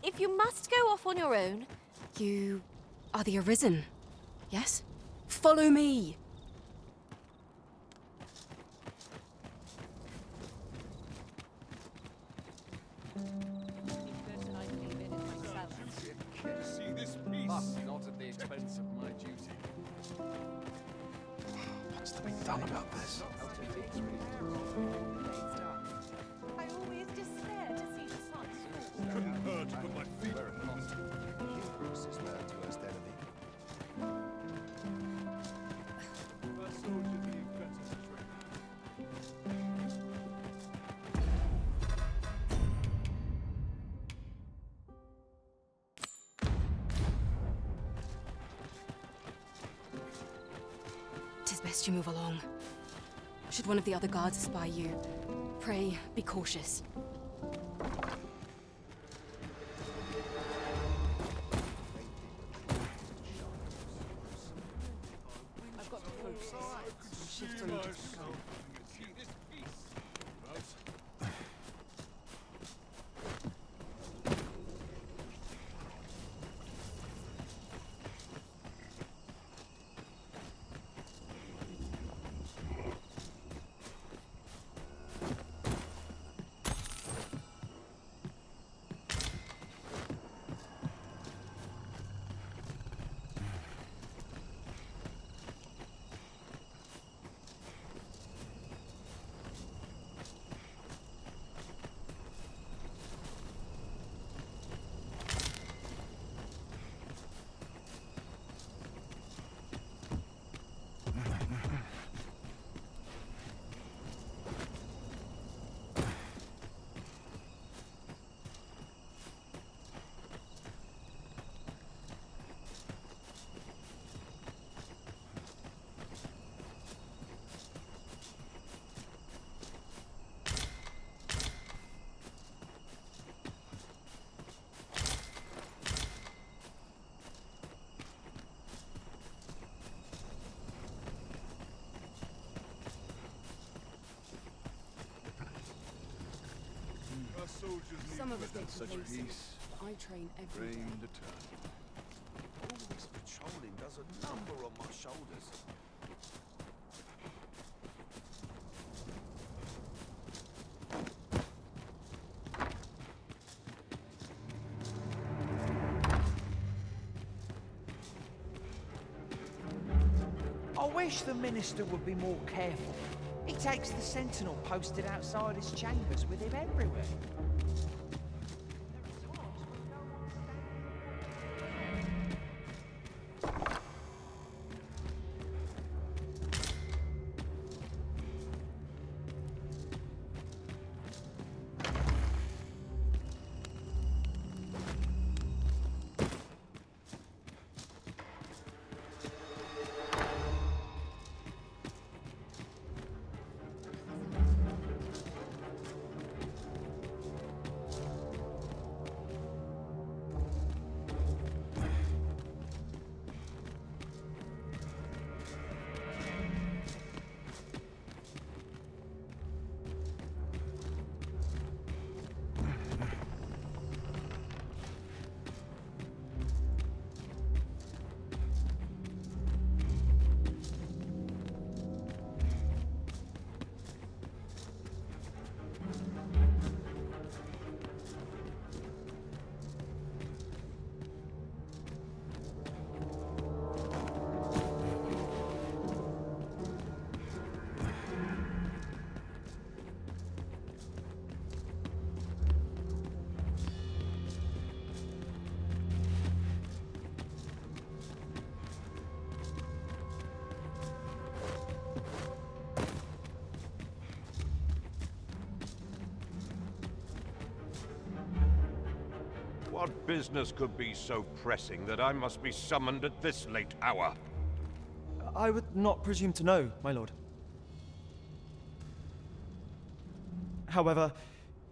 if you must go off on your own... You are the Arisen, yes? Follow me! See this piece? But not at the expense of my duty. What's to be done about this? I always despair to see the sun. Couldn't hurt to put my feet Where it costs hubris is man's worst enemy. A soldier need better training. Tis best you move along. Should one of the other guards spy you, pray be cautious. I've got to focus. Some shifts are needed to come. See this piece? Our soldiers need Some of us better need such policing. peace. I train every day. Brain determined. All this patrolling does a number on my shoulders. I wish the Minister would be more careful. He takes the Sentinel posted outside his chambers with him everywhere. What business could be so pressing that I must be summoned at this late hour? I would not presume to know, my lord. However,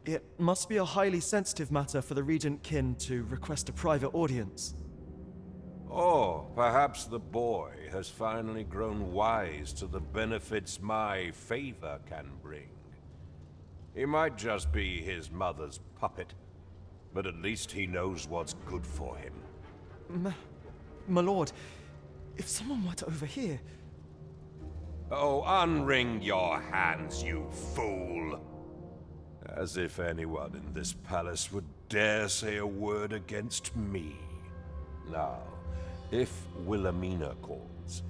it must be a highly sensitive matter for the Regent Kin to request a private audience. Or perhaps the boy has finally grown wise to the benefits my favor can bring. He might just be his mother's puppet. but at least he knows what's good for him. My lord, if someone were to overhear... Oh, unwring your hands, you fool! As if anyone in this palace would dare say a word against me. Now, if Wilhelmina calls,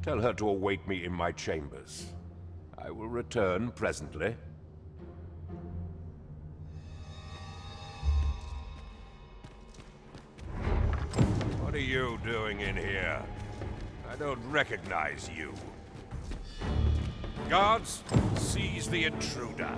tell her to await me in my chambers. I will return presently. What are you doing in here? I don't recognize you. Guards, seize the intruder.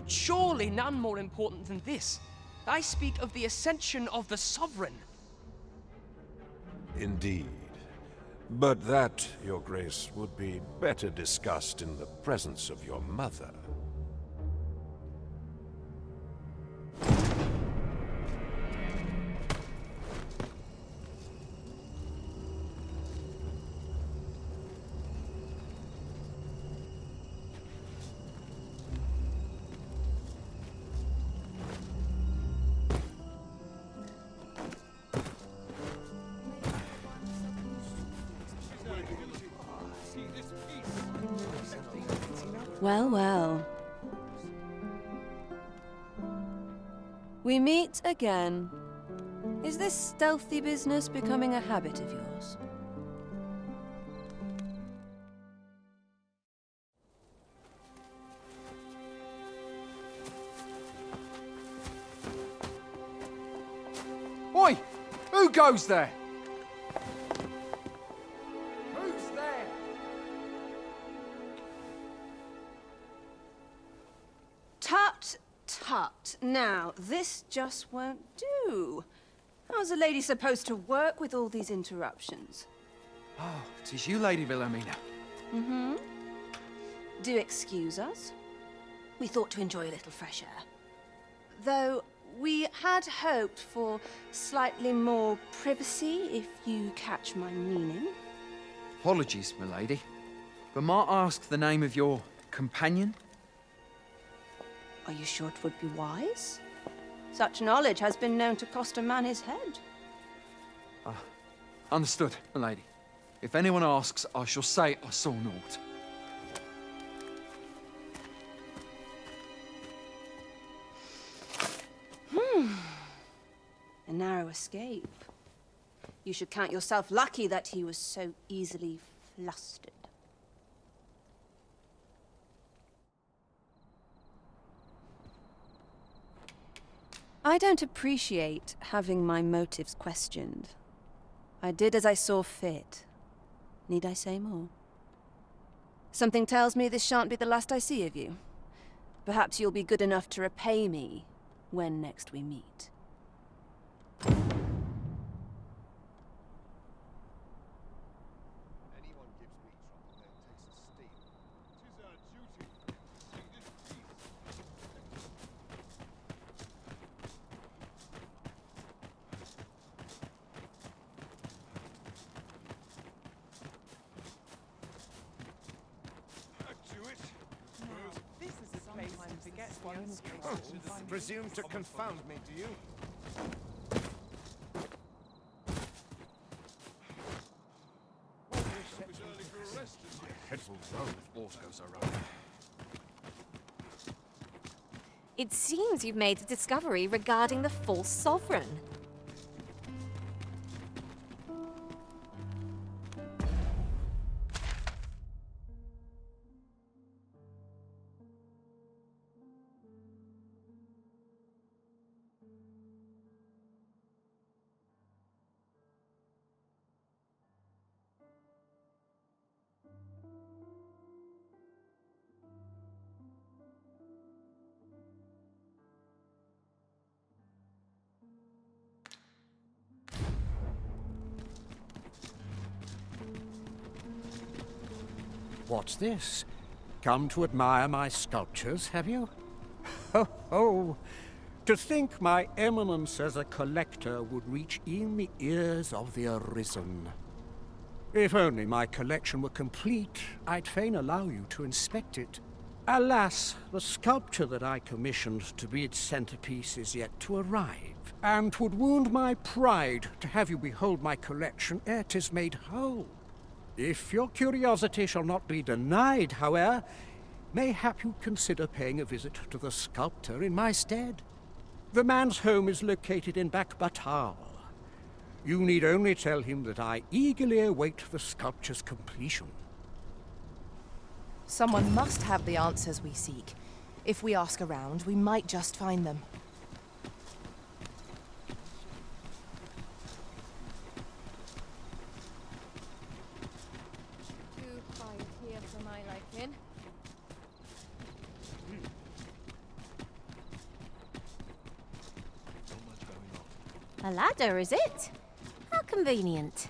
Surely none more important than this. I speak of the ascension of the Sovereign. Indeed. But that, Your Grace, would be better discussed in the presence of your mother. Well, well. We meet again. Is this stealthy business becoming a habit of yours? Oi! Who goes there? Who's there? Tut, tut. Now, this just won't do. How's a lady supposed to work with all these interruptions? Oh, 'tis you, Lady Wilhelmina. Mm-hmm. Do excuse us. We thought to enjoy a little fresh air. Though we had hoped for slightly more privacy, if you catch my meaning. Apologies, milady. But might I ask the name of your companion? Are you sure it would be wise? Such knowledge has been known to cost a man his head. Understood, milady. If anyone asks, I shall say I saw naught. A narrow escape. You should count yourself lucky that he was so easily flustered. I don't appreciate having my motives questioned. I did as I saw fit. Need I say more? Something tells me this shan't be the last I see of you. Perhaps you'll be good enough to repay me when next we meet. This is a place to forget one's Presume to confound me, do you? Head will roll if water goes around. It seems you've made a discovery regarding the false sovereign. What's this? Come to admire my sculptures, have you? Ho ho! To think my eminence as a collector would reach in the ears of the arisen. If only my collection were complete, I'd fain allow you to inspect it. Alas, the sculpture that I commissioned to be its centerpiece is yet to arrive, and 'twould wound my pride to have you behold my collection ere 'tis made whole. If your curiosity shall not be denied, however, mayhap you consider paying a visit to the sculptor in my stead. The man's home is located in Batal. You need only tell him that I eagerly await the sculpture's completion. Someone must have the answers we seek. If we ask around, we might just find them. Too quiet here for my liking. A ladder, is it? How convenient.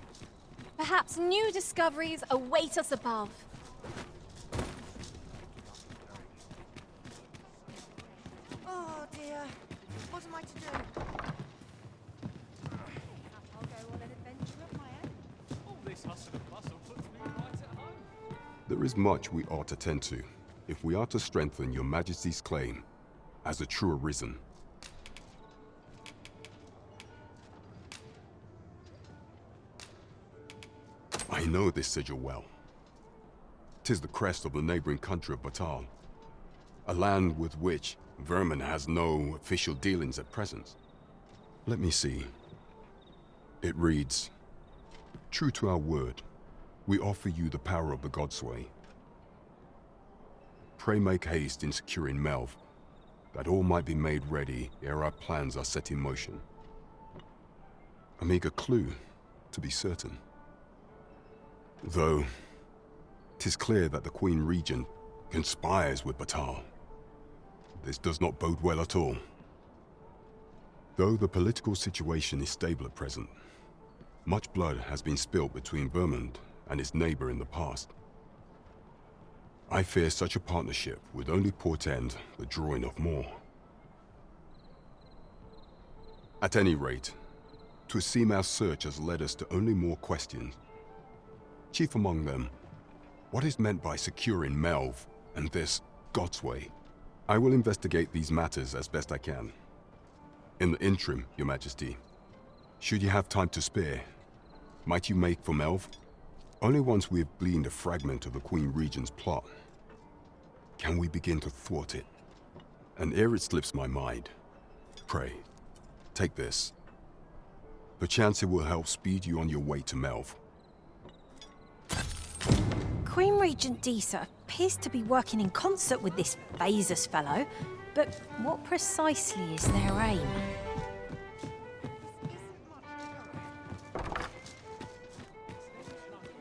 Perhaps new discoveries await us above. Oh dear. What am I to do? I'll go on an adventure of my own. All this hustle and bustle puts me right at home. There is much we ought to tend to, if we are to strengthen your Majesty's claim as a true arisen. I know this sigil well. 'Tis the crest of the neighboring country of Batal, a land with which Vermin has no official dealings at present. Let me see. It reads, "True to our word, we offer you the power of the Godsway. Pray make haste in securing Melv, that all might be made ready ere our plans are set in motion." A meager clue, to be certain. Though, 'tis clear that the Queen Regent conspires with Batal. This does not bode well at all. Though the political situation is stable at present, much blood has been spilt between Vermund and its neighbor in the past. I fear such a partnership would only portend the drawing of more. At any rate, 'twould seem our search has led us to only more questions. Chief among them, what is meant by securing Melv and this Godsway? I will investigate these matters as best I can. In the interim, Your Majesty, should you have time to spare, might you make for Melv? Only once we have gleaned a fragment of the Queen Regent's plot can we begin to thwart it. And ere it slips my mind, pray, take this. Perchance it will help speed you on your way to Melv. Queen Regent Disa appears to be working in concert with this Phasus fellow, but what precisely is their aim?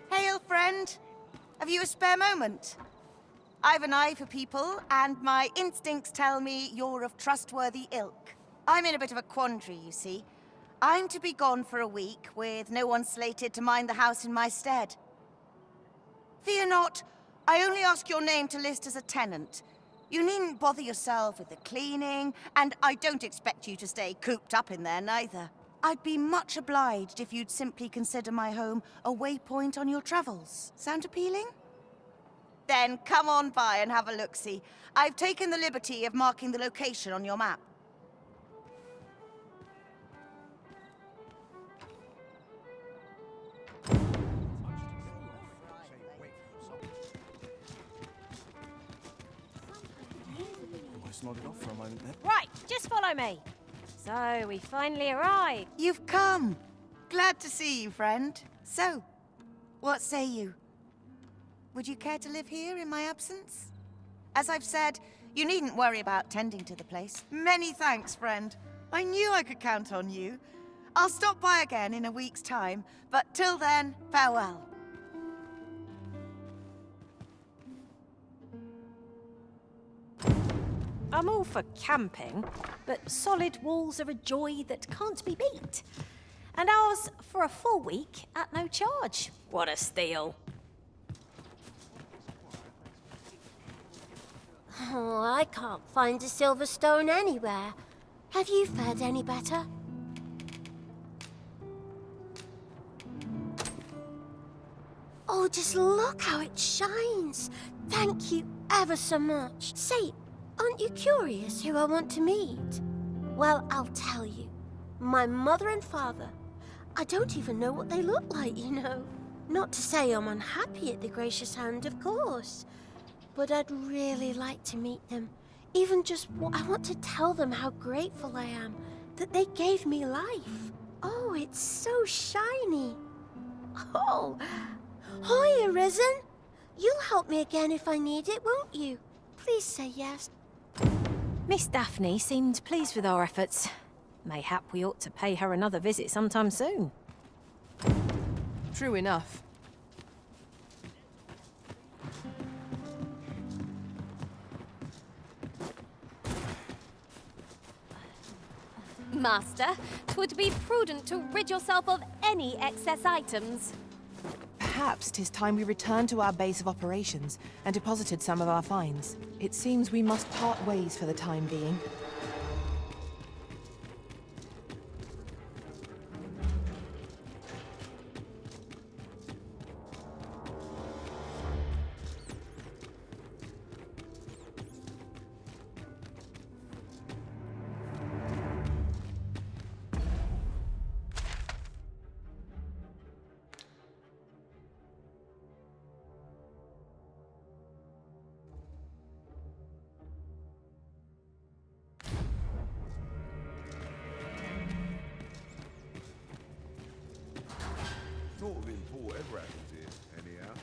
Hail, friend. Have you a spare moment? I've an eye for people, and my instincts tell me you're of trustworthy ilk. I'm in a bit of a quandary, you see. I'm to be gone for a week, with no one slated to mind the house in my stead. Fear not, I only ask your name to list as a tenant. You needn't bother yourself with the cleaning, and I don't expect you to stay cooped up in there, neither. I'd be much obliged if you'd simply consider my home a waypoint on your travels. Sound appealing? Then come on by and have a look-see. I've taken the liberty of marking the location on your map. Nodded off for a moment there. Right, just follow me. So, we finally arrived. You've come. Glad to see you, friend. So, what say you? Would you care to live here in my absence? As I've said, you needn't worry about tending to the place. Many thanks, friend. I knew I could count on you. I'll stop by again in a week's time, but till then, farewell. I'm all for camping, but solid walls are a joy that can't be beat. And ours for a full week at no charge. What a steal. Oh, I can't find a silver stone anywhere. Have you fared any better? Oh, just look how it shines. Thank you ever so much. Say, aren't you curious who I want to meet? Well, I'll tell you. My mother and father. I don't even know what they look like, you know. Not to say I'm unhappy at the gracious hand, of course. But I'd really like to meet them. Even just I want to tell them how grateful I am that they gave me life. Oh, it's so shiny. Oh, hi, Arisen. You'll help me again if I need it, won't you? Please say yes. Miss Daphne seemed pleased with our efforts. Mayhap we ought to pay her another visit sometime soon. True enough. Master, 'twould be prudent to rid yourself of any excess items. Perhaps 'tis time we returned to our base of operations and deposited some of our finds. It seems we must part ways for the time being. whatever happens here, anyhow.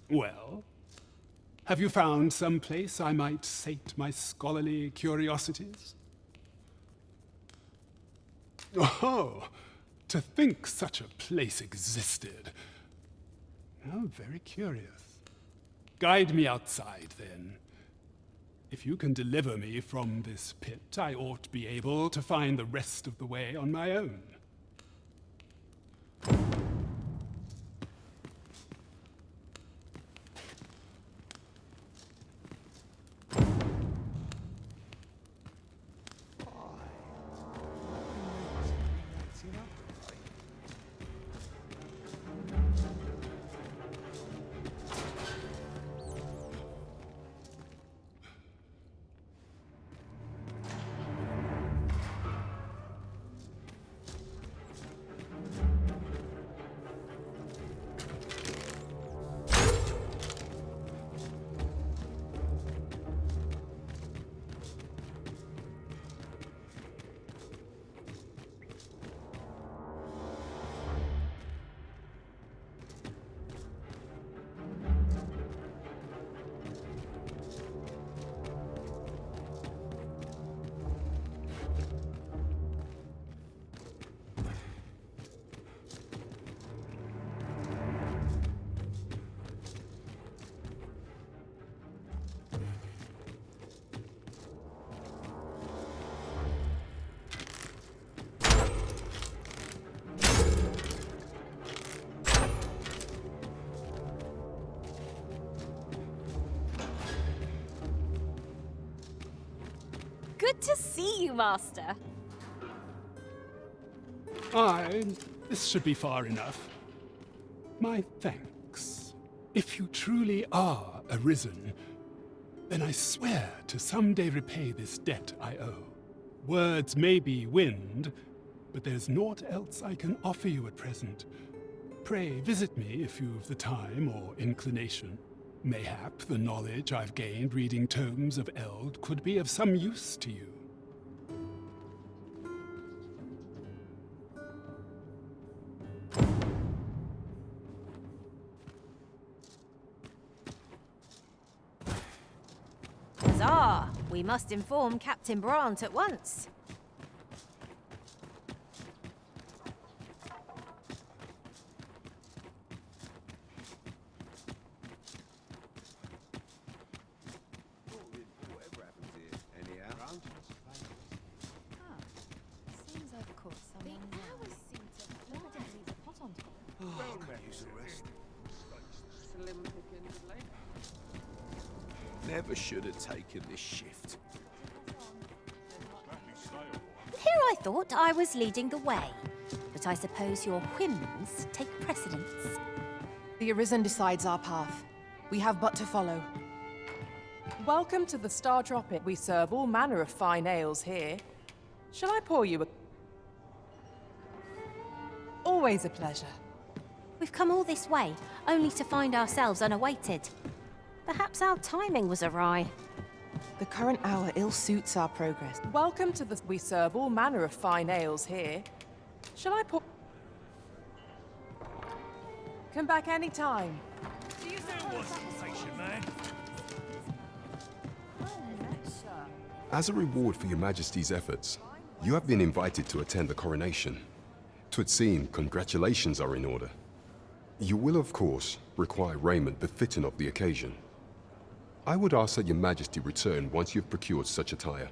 Well, have you found some place I might sate my scholarly curiosities? Oh, to think such a place existed. How very curious. Guide me outside, then. If you can deliver me from this pit, I ought to be able to find the rest of the way on my own. Good to see you, Master. This should be far enough. My thanks. If you truly are arisen, then I swear to someday repay this debt I owe. Words may be wind, but there's naught else I can offer you at present. Pray visit me if you've the time or inclination. Mayhap the knowledge I've gained reading tomes of Eld could be of some use to you. Huzzah! We must inform Captain Brandt at once. Whatever happens here, anyhow. Seems I've caught someone. The hours seem to evidently the pot on top. Well, use the rest. Slim pickings of labour. Never should have taken this shift. Here I thought I was leading the way, but I suppose your whims take precedence. The Arisen decides our path. We have but to follow. Welcome to the Star Tropic. We serve all manner of fine ales here. Shall I pour you a... Always a pleasure. We've come all this way, only to find ourselves unawaited. Perhaps our timing was awry. The current hour ill suits our progress. Welcome to the... We serve all manner of fine ales here. Shall I pour... Come back any time. As a reward for your Majesty's efforts, you have been invited to attend the coronation. 'Twould seem congratulations are in order. You will, of course, require raiment befitting of the occasion. I would ask that your Majesty return once you've procured such attire.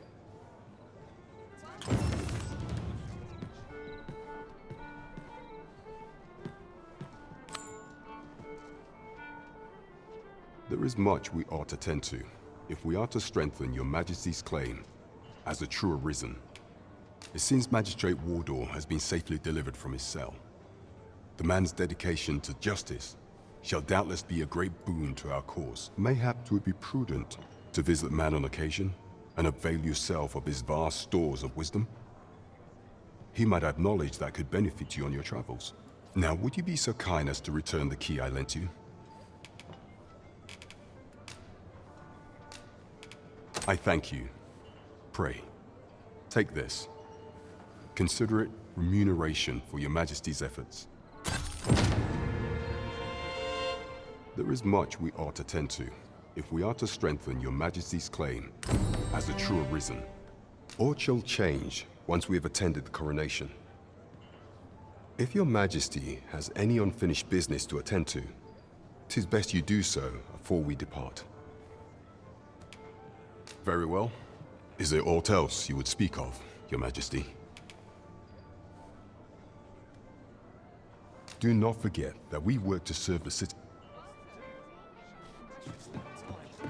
There is much we ought to tend to, if we are to strengthen your Majesty's claim as a true Arisen. It seems Magistrate Wardor has been safely delivered from his cell. The man's dedication to justice shall doubtless be a great boon to our cause. Mayhap it would be prudent to visit the man on occasion and avail yourself of his vast stores of wisdom. He might have knowledge that could benefit you on your travels. Now, would you be so kind as to return the key I lent you? I thank you. Pray, take this. Consider it remuneration for your Majesty's efforts. There is much we ought to tend to, if we are to strengthen your Majesty's claim as a true Arisen. Aught shall change once we have attended the coronation. If your Majesty has any unfinished business to attend to, 'tis best you do so before we depart. Very well. Is there aught else you would speak of, your Majesty? Do not forget that we work to serve the city.